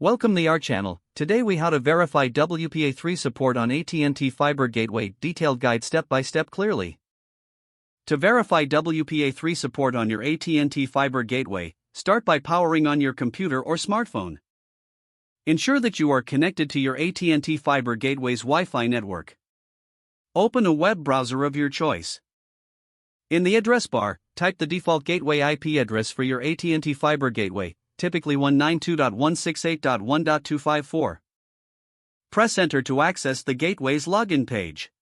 Welcome to our channel. Today we how to verify WPA3 support on AT&T Fiber Gateway. Detailed guide step by step clearly. To verify WPA3 support on your AT&T Fiber Gateway, start by powering on your computer or smartphone. Ensure that you are connected to your AT&T Fiber Gateway's Wi-Fi network. Open a web browser of your choice. In the address bar, type the default gateway IP address for your AT&T Fiber Gateway, typically 192.168.1.254. Press Enter to access the gateway's login page.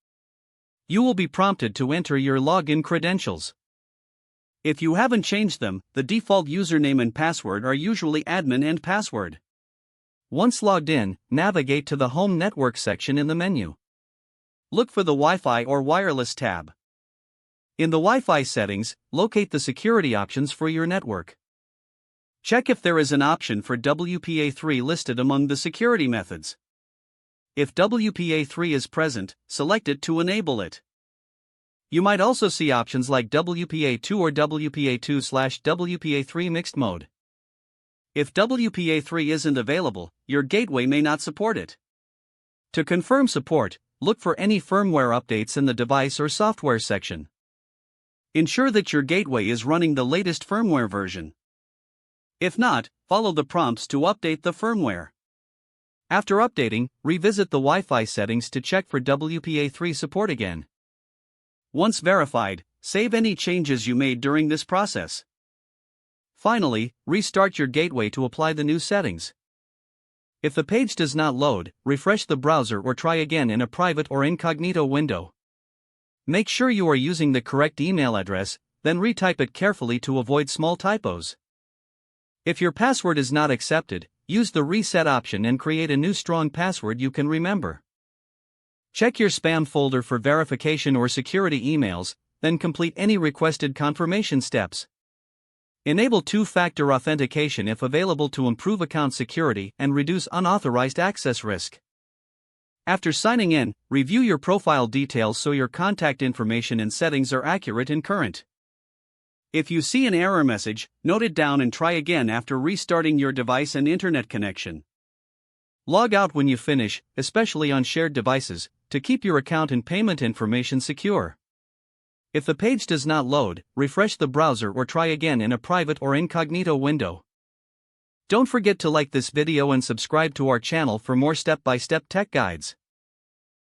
You will be prompted to enter your login credentials. If you haven't changed them, the default username and password are usually admin and password. Once logged in, navigate to the Home Network section in the menu. Look for the Wi-Fi or Wireless tab. In the Wi-Fi settings, locate the security options for your network. Check if there is an option for WPA3 listed among the security methods. If WPA3 is present, select it to enable it. You might also see options like WPA2 or WPA2/WPA3 mixed mode. If WPA3 isn't available, your gateway may not support it. To confirm support, look for any firmware updates in the device or software section. Ensure that your gateway is running the latest firmware version. If not, follow the prompts to update the firmware. After updating, revisit the Wi-Fi settings to check for WPA3 support again. Once verified, save any changes you made during this process. Finally, restart your gateway to apply the new settings. If the page does not load, refresh the browser or try again in a private or incognito window. Make sure you are using the correct email address, then retype it carefully to avoid small typos. If your password is not accepted, use the reset option and create a new strong password you can remember. Check your spam folder for verification or security emails, then complete any requested confirmation steps. Enable two-factor authentication if available to improve account security and reduce unauthorized access risk. After signing in, review your profile details so your contact information and settings are accurate and current. If you see an error message, note it down and try again after restarting your device and internet connection. Log out when you finish, especially on shared devices, to keep your account and payment information secure. If the page does not load, refresh the browser or try again in a private or incognito window. Don't forget to like this video and subscribe to our channel for more step-by-step tech guides.